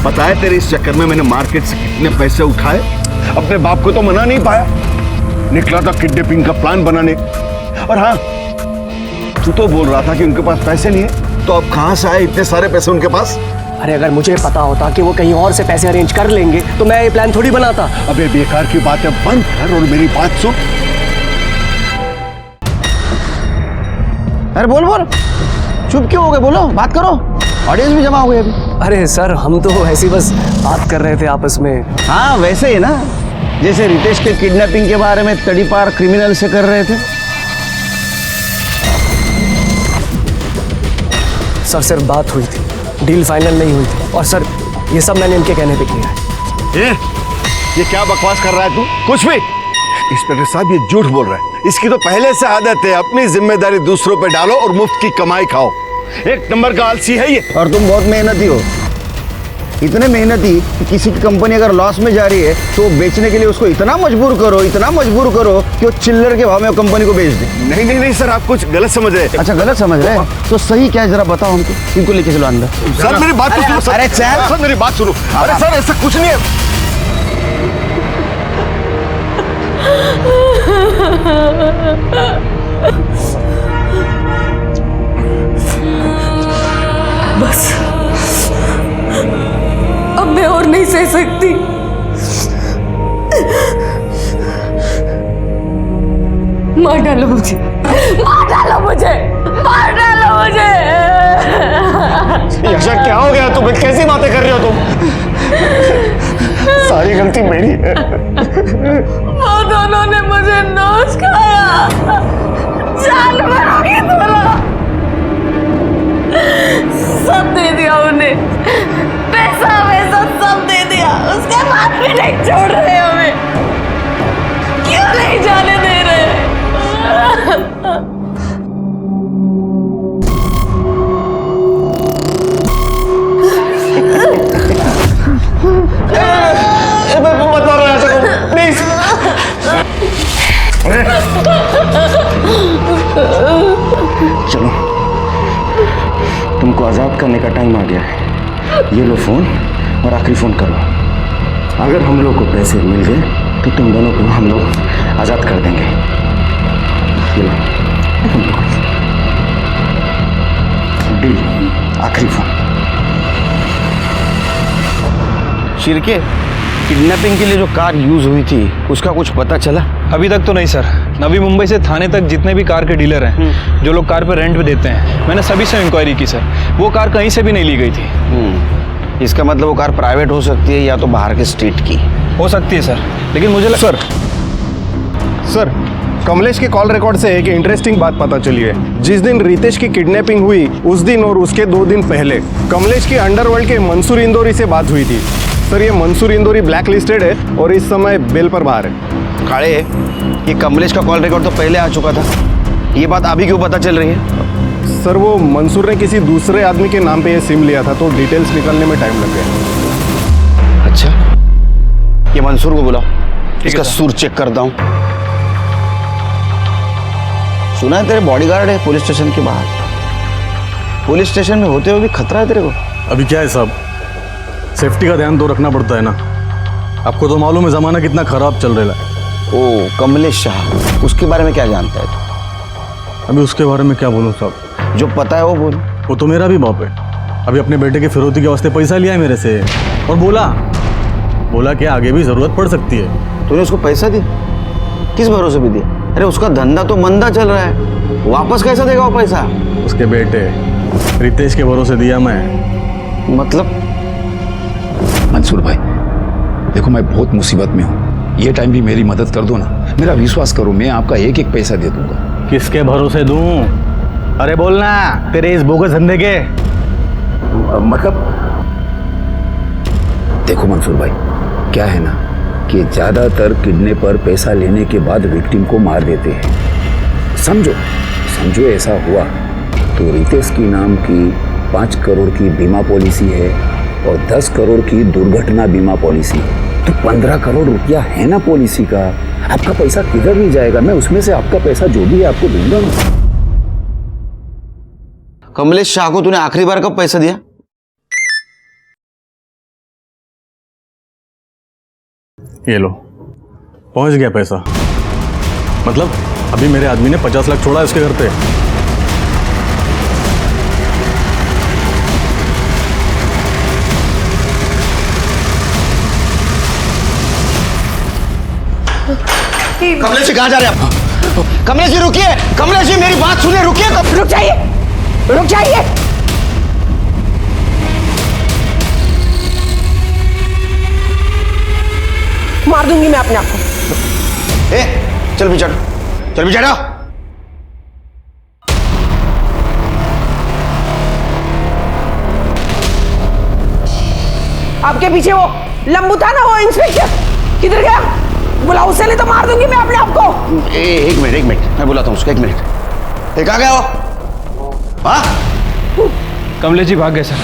पता है तेरे इस चक्कर में मैंने मार्केट से कितने पैसे उठाए, अपने बाप को तो मना नहीं पाया, निकला था किडनैपिंग का प्लान बनाने। और हाँ, तू तो बोल रहा था कि उनके पास पैसे नहीं है, तो अब कहां से आए इतने सारे पैसे उनके पास? अरे अगर मुझे पता होता कि वो कहीं और से पैसे अरेंज कर लेंगे तो मैं ये प्लान थोड़ी बनाता। अबे बेकार की बातें बंद कर और मेरी बात सुन। अरे बोल बोल, चुप क्यों हो गए? बोलो, बात करो, ऑडियंस भी जमा हो गई अभी। अरे सर, हम तो ऐसी बस बात कर रहे थे आपस में। हाँ, वैसे ही ना, जैसे रितेश के किडनैपिंग के बारे में तड़ीपार क्रिमिनल से कर रहे थे। सर, सिर्फ बात हुई थी, डील फाइनल नहीं हुई थी, और सर ये सब मैंने इनके कहने पे किया है। ये क्या बकवास कर रहा है तू? कुछ भी। इंस्पेक्टर साहब, ये झूठ बोल रहा है। इसकी तो पहले से आदत है, अपनी जिम्मेदारी दूसरों पे डालो और मुफ्त की कमाई खाओ। एक नंबर का आलसी है ये। और तुम बहुत मेहनती हो। इतने मेहनती कि किसी की कंपनी अगर लॉस में जा रही है तो बेचने के लिए उसको इतना मजबूर करो कि वो चिल्लर के भाव में कंपनी को बेच दे। नहीं नहीं नहीं सर, आप कुछ गलत समझ रहे हैं। अच्छा गलत समझ रहे हैं तो सही क्या है जरा बताओ हमको, इनको लेके चलो अंदर। सर मेरी बात तो सुनो सर। अरे सर मेरी बात सुनो। अरे सर ऐसा कुछ नहीं है। बस अब मैं और नहीं सह सकती। मार डालो मुझे, मार डालो मुझे, मार डालो मुझे। यशा क्या हो गया तुम्हें, कैसी बातें कर रही हो तुम? सारी गलती मेरी है। वो दोनों ने मुझे नोच खाया, जानवरों की तरह सब दे दिया उन्हें, पैसा वैसा सब दे दिया, उसके बाद भी नहीं छोड़ रहे हमें। क्यों नहीं जाने दे रहे? मत मारो ऐसा तुम, प्लीज। चलो तुमको आजाद करने का टाइम आ गया है। ये लो फोन और आखिरी फोन करो। अगर हम लोग को पैसे मिल गए तो तुम दोनों को हम लोग आजाद कर देंगे। ये लो डील, आखिरी फोन। शिरके, किडनैपिंग के लिए जो कार यूज हुई थी उसका कुछ पता चला? अभी तक तो नहीं सर। नवी मुंबई से थाने तक जितने भी कार के डीलर हैं जो लोग कार पे रेंट पे देते हैं, मैंने सभी से इंक्वायरी की सर। वो कार कहीं से भी नहीं ली गई थी। इसका मतलब वो कार प्राइवेट हो सकती है या तो बाहर के स्टेट की हो सकती है सर, लेकिन मुझे सर कमलेश के कॉल रिकॉर्ड से एक इंटरेस्टिंग बात पता चली है। जिस दिन रितेश की किडनैपिंग हुई उस दिन और उसके 2 दिन पहले कमलेश की अंडरवर्ल्ड के मंसूर इंदौरी से बात हुई थी। सर ये मंसूर इंदौरी ब्लैक लिस्टेड है और इस समय बेल पर बाहर है। काले, ये कमलेश का कॉल रिकॉर्ड तो पहले आ चुका था, ये बात अभी क्यों पता चल रही है? सर वो मंसूर ने किसी दूसरे आदमी के नाम पे ये सिम लिया था तो डिटेल्स निकालने में टाइम लग गया। अच्छा, ये मंसूर को बुलाओ, इसका सुर चेक करता हूँ। सुना है तेरे बॉडीगार्ड है पुलिस स्टेशन के बाहर। पुलिस स्टेशन में होते हुए भी खतरा है तेरे को? अभी क्या है साहब, सेफ्टी का ध्यान तो रखना पड़ता है ना। आपको तो मालूम है जमाना कितना खराब चल रहा है। ओ कमलेश शाह, उसके बारे में क्या जानता है तू? अभी उसके बारे में क्या बोलूं साहब? जो पता है वो बोल। वो तो मेरा भी बाप है। अभी अपने बेटे के फिरौती के वास्ते पैसा लिया है मेरे से और बोला कि आगे भी जरूरत पड़ सकती है। तूने उसको पैसा दिया? किस भरोसे भी दिया? अरे उसका धंधा तो मंदा चल रहा है, वापस कैसा देगा वो पैसा? उसके बेटे रितेश के भरोसे दिया मैं। मतलब? मंसूर भाई देखो, मैं बहुत मुसीबत में हूँ, ये टाइम भी मेरी मदद कर दो ना। मेरा विश्वास करो, मैं आपका एक एक पैसा दे दूंगा। किसके भरोसे दूं? अरे बोलना तेरे इस बोगस धंधे के। मतलब देखो मंसूर भाई, क्या है ना कि ज्यादातर किडनैपर पैसा लेने के बाद विक्टिम को मार देते हैं। समझो ऐसा हुआ तो रितेश की नाम की 5 करोड़ की बीमा पॉलिसी है और 10 करोड़ की दुर्घटना बीमा पॉलिसी, तो 15 करोड़ रुपया है ना पॉलिसी का। आपका पैसा किधर नहीं जाएगा, मैं उसमें से आपका पैसा जो भी है आपको दूंगा ना। कमलेश शाह को तूने आखिरी बार कब पैसा दिया? ये लो, पहुंच गया पैसा। मतलब अभी मेरे आदमी ने 50 लाख छोड़ा है उसके घर पे। कमलेश जी कहाँ जा रहे हैं आप? कमलेश जी रुकिए, कमलेश जी मेरी बात सुनिए, रुकिए। रुक जाइए, रुक जाइए। मार दूंगी मैं अपने आप को। चल पीछे हटो, चल पीछे हटो। आपके पीछे वो लंबू था ना, वो इंस्पेक्टर किधर गया? बुलाओ उसे, नहीं तो मार दूंगी मैं अपने आप को। एक मिनट मैं बुलाता हूँ उसको, 1 मिनट। कहाँ गया वो? हाँ? कमलेश जी भाग गए सर।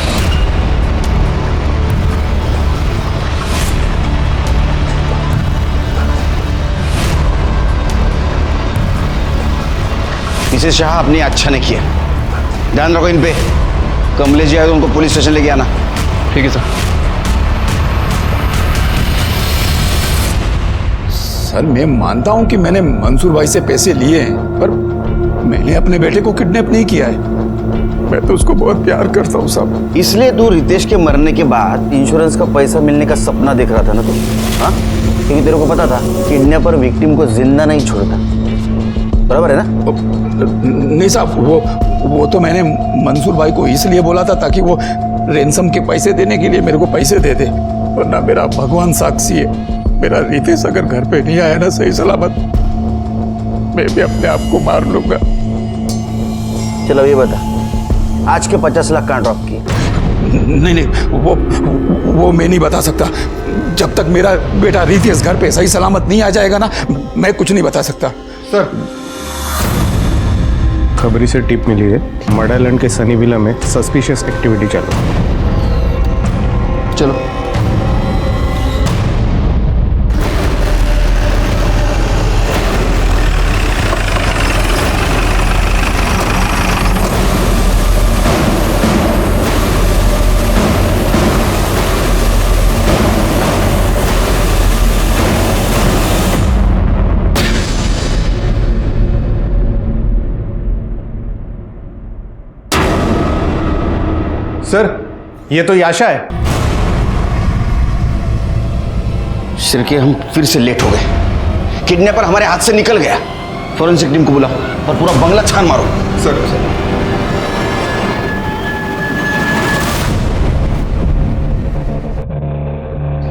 मिसेस शाह अपनी अच्छा नहीं किया। ध्यान रखो इन पे। कमलेश जी आए तो उनको पुलिस स्टेशन लेके आना। ठीक है सर। सर मैं मानता हूं कि मैंने मंसूर भाई से पैसे लिए हैं, पर मैंने अपने बेटे को किडनैप नहीं किया है। मैं तो उसको बहुत प्यार करता हूँ साहब। इसलिए तू रितेश के मरने के बाद इंश्योरेंस का पैसा मिलने का सपना देख रहा था ना तू? हाँ, क्योंकि तेरे को पता था किडनैपर विक्टिम को जिंदा नहीं छोड़ता। बराबर है ना? नहीं साहब, वो तो मैंने मंसूर भाई को इसलिए बोला था ताकि वो रेंसम के पैसे देने के लिए मेरे को पैसे दे दे, वरना मेरा भगवान साक्षी है, मेरा रितेश अगर घर पे नहीं आया ना सही सलामत, मैं भी अपने आप को मार लूंगा। चलो ये बता, आज के 50 लाख कहाँ ड्रॉप किए? नहीं, वो मैं नहीं बता सकता। जब तक मेरा बेटा रितेश घर पे सही सलामत नहीं आ जाएगा ना, मैं कुछ नहीं बता सकता। सर, खबरी से टिप मिली है, मर्ड आइलैंड के सनी विला में सस्पिशियस एक्टिविटी चालू। चलो। सर, ये तो याशा है। शिरके, हम फिर से लेट हो गए। किडनैपर हमारे हाथ से निकल गया। फॉरेंसिक टीम को बुलाओ और पूरा बंगला छान मारो। सर।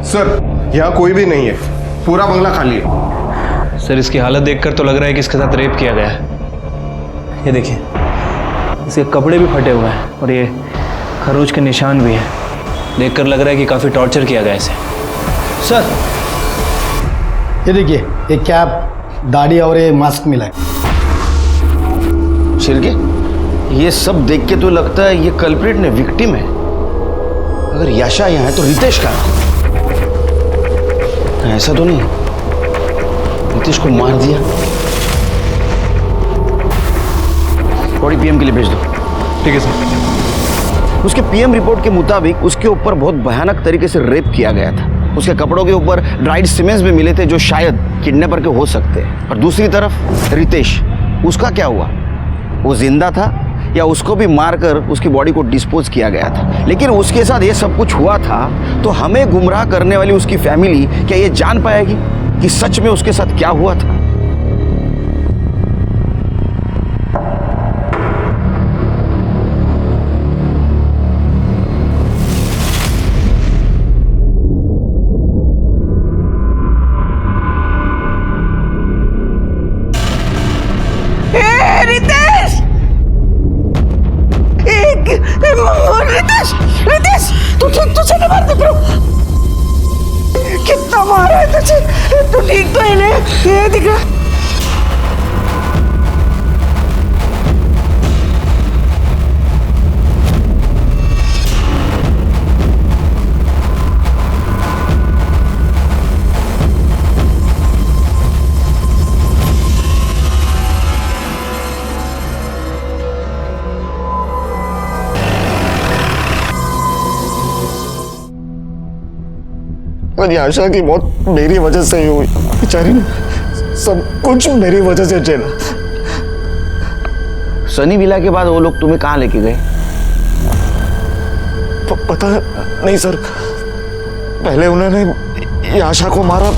सर, यहाँ कोई भी नहीं है, पूरा बंगला खाली है। सर, इसकी हालत देखकर तो लग रहा है कि इसके साथ रेप किया गया है। ये देखिए, इसके कपड़े भी फटे हुए हैं और ये खरोच के निशान भी हैं। देखकर लग रहा है कि काफ़ी टॉर्चर किया गया इसे। सर, ये देखिए, एक कैप, दाढ़ी और ये मास्क मिला है। शिरके, ये सब देख के तो लगता है ये कल्प्रिट ने विक्टिम है। अगर याशा यहाँ है तो रितेश का? ऐसा तो नहीं, रितेश को मार दिया। बॉडी पीएम के लिए भेज दो। ठीक है सर। उसके पीएम रिपोर्ट के मुताबिक उसके ऊपर बहुत भयानक तरीके से रेप किया गया था। उसके कपड़ों के ऊपर ड्राइड सीमेंट्स भी मिले थे जो शायद किडनैपर के हो सकते हैं। और दूसरी तरफ रितेश, उसका क्या हुआ? वो जिंदा था या उसको भी मारकर उसकी बॉडी को डिस्पोज किया गया था? लेकिन उसके साथ ये सब कुछ हुआ था तो हमें गुमराह करने वाली उसकी फैमिली क्या ये जान पाएगी कि सच में उसके साथ क्या हुआ था? रितेश, तुझे नहीं मारते ब्रो। कितना मारा है तुझे? तू ठीक तो है ना? ये दिख रहा। और आशा की मौत मेरी वजह से ही हुई। बेचारी ने सब कुछ मेरी वजह से झेला। सनी विला के बाद वो लोग तुम्हें कहाँ लेके गए? पता नहीं सर। पहले उन्होंने आशा को मारा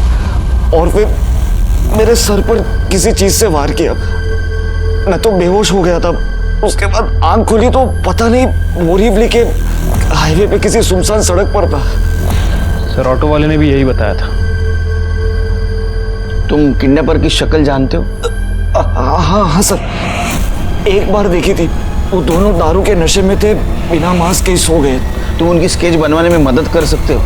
और फिर मेरे सर पर किसी चीज से वार किया। मैं तो बेहोश हो गया था। उसके बाद आंख खुली तो पता नहीं बोरीवली के हाईवे पे किसी सुनसान सड़क पर था। सर, ऑटो वाले ने भी यही बताया था। तुम किडनैपर की शक्ल जानते हो? हाँ सर, एक बार देखी थी। वो दोनों दारू के नशे में थे, बिना मास्क के सो गए। तुम उनकी स्केच बनवाने में मदद कर सकते हो?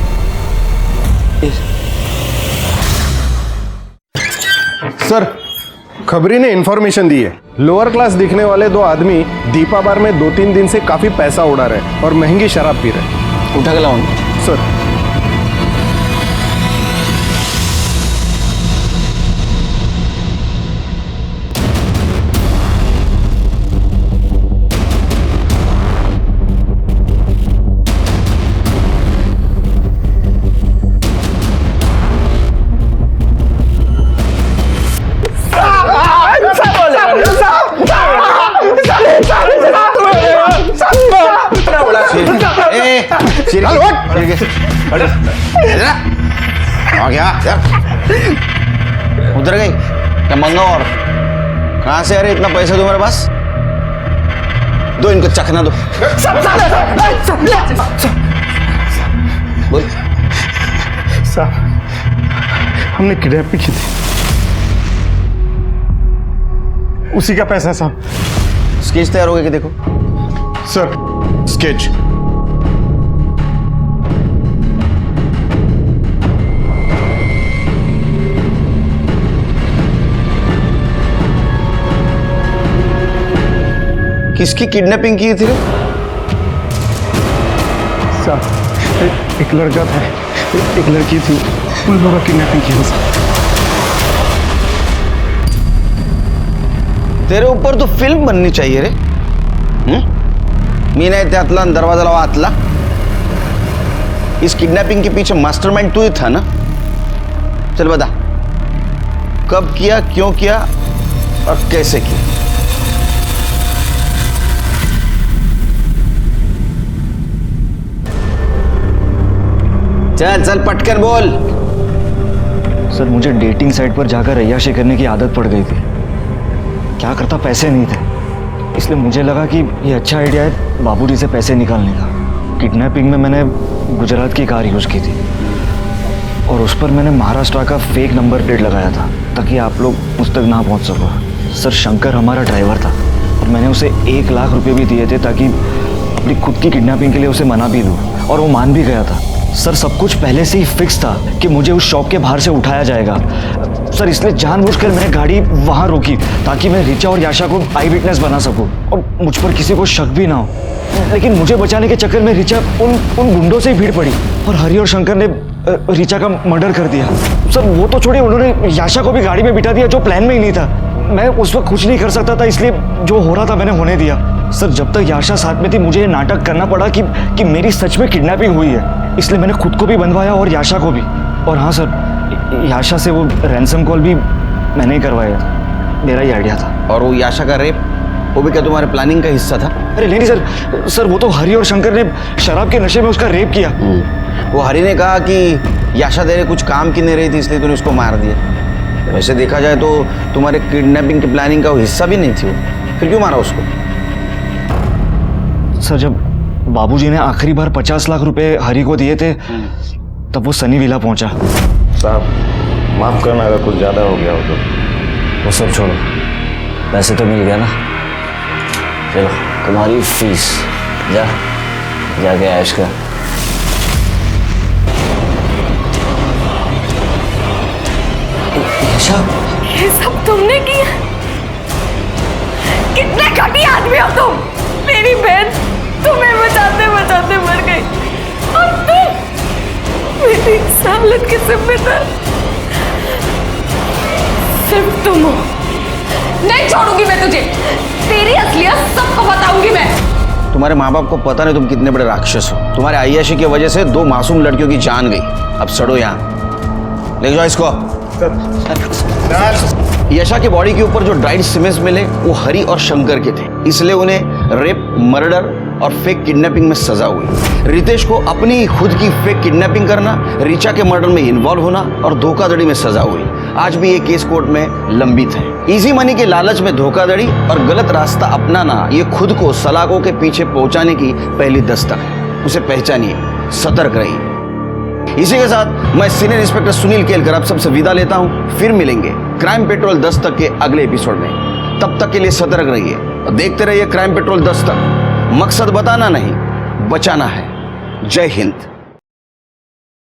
सर, खबरी ने इंफॉर्मेशन दी है। लोअर क्लास दिखने वाले दो आदमी दीपा बार में 2-3 दिन से काफी पैसा उड़ा रहे और महंगी शराब पी रहे। उठा के लाओ सर। उधर गई क्या मंगा? और कहाँ से आ रहे इतना पैसा तुम्हारे पास? दो इनको चखना दो। बोल। साहब हमने किडनैपिंग की थी, उसी का पैसा है साहब। स्केच तैयार हो गया कि देखो। Sir sketch. किसकी किडनैपिंग की थी रे? साहब एक लड़का था, एक लड़की थी, उन लोगों की किडनैपिंग की थी। तेरे ऊपर तो फिल्म बननी चाहिए रे। मीना त्यातला दरवाजा लावा आतला। इस किडनैपिंग के पीछे मास्टरमाइंड तू ही था ना? चल बता, कब किया, क्यों किया और कैसे किया? चल चल पटकन बोल। सर मुझे डेटिंग साइट पर जाकर अय्याशी करने की आदत पड़ गई थी। क्या करता, पैसे नहीं थे, इसलिए मुझे लगा कि ये अच्छा आइडिया है बाबूजी से पैसे निकालने का। किडनैपिंग में मैंने गुजरात की कार यूज़ की थी और उस पर मैंने महाराष्ट्र का फेक नंबर प्लेट लगाया था ताकि आप लोग मुझ तक ना पहुंच सको। सर शंकर हमारा ड्राइवर था और मैंने उसे 1 लाख रुपए भी दिए थे ताकि अपनी खुद की किडनैपिंग के लिए उसे मना भी दूँ, और वो मान भी गया था। सर सब कुछ पहले से ही फिक्स था कि मुझे उस शॉप के बाहर से उठाया जाएगा। सर इसलिए जानबूझकर मैंने गाड़ी वहाँ रोकी ताकि मैं रिचा और याशा को आई विटनेस बना सकूं और मुझ पर किसी को शक भी ना हो। लेकिन मुझे बचाने के चक्कर में रिचा उन गुंडों से ही भीड़ पड़ी और हरि और शंकर ने रिचा का मर्डर कर दिया। सर वो तो छोड़िए, उन्होंने याशा को भी गाड़ी में बिठा दिया जो प्लान में ही नहीं था। मैं उस वक्त कुछ नहीं कर सकता था, इसलिए जो हो रहा था मैंने होने दिया। सर जब तक याशा साथ में थी मुझे ये नाटक करना पड़ा कि मेरी सच में किडनैपिंग हुई है, इसलिए मैंने खुद को भी बनवाया और याशा को भी। और हाँ सर, याशा से वो रैंसम कॉल भी मैंने ही करवाया था, मेरा ही आइडिया था। और वो याशा का रेप, वो भी क्या तुम्हारे प्लानिंग का हिस्सा था? अरे नहीं सर वो तो हरि और शंकर ने शराब के नशे में उसका रेप किया। वो हरि ने कहा कि याशा तेरे कुछ काम की नहीं रही थी इसलिए तूने उसको मार दिया। वैसे देखा जाए तो तुम्हारे किडनैपिंग की प्लानिंग का वो हिस्सा भी नहीं थी वो, फिर क्यों मारा उसको? सर जब बाबूजी ने आखिरी बार 50 लाख रुपए हरि को दिए थे तब वो सनी विला पहुंचा। साहब माफ करना अगर कुछ ज्यादा हो गया हो तो। वो सब छोड़ो, पैसे तो मिल गया ना? चलो तुम्हारी फीस, जाके ऐश कर। ये सब तुमने किया? कितने घटिया आदमी हो तुम! मेरी बहन तुम्हें बचाते बचाते मर गई और तुम मेरी इस हालत के जिम्मेदार सिर्फ तुम हो। नहीं छोड़ूंगी मैं तुझे, तेरी असलियत सबको बताऊंगी मैं। तुम्हारे माँ बाप को पता नहीं तुम कितने बड़े राक्षस हो। तुम्हारे अय्याशी की वजह से 2 मासूम लड़कियों की जान गई। अब सड़ो यहाँ, ले जाओ इसको। यशा की बॉडी के ऊपर जो ड्राइड सीमेंट्स मिले वो हरि और शंकर के थे, इसलिए उन्हें रेप, मर्डर और फेक किडनैपिंग में सजा हुई। रितेश को अपनी खुद की फेक किडनैपिंग करना, रिचा के मर्डर में इन्वॉल्व होना और धोखाधड़ी में सजा हुई। आज भी ये केस कोर्ट में लंबित है। इजी मनी के लालच में धोखाधड़ी और गलत रास्ता अपनाना ये खुद को सलाखों के पीछे पहुंचाने की पहली दस्तक है। उसे पहचानिए, सतर्क रहिए। इसी के साथ मैं सीनियर इंस्पेक्टर सुनील केलकर आप सबसे विदा लेता हूं। फिर मिलेंगे क्राइम पेट्रोल दस्तक के अगले एपिसोड में। तब तक के लिए सतर्क रहिए और देखते रहिए क्राइम पेट्रोल दस्तक। मकसद बताना नहीं, बचाना है। जय हिंद।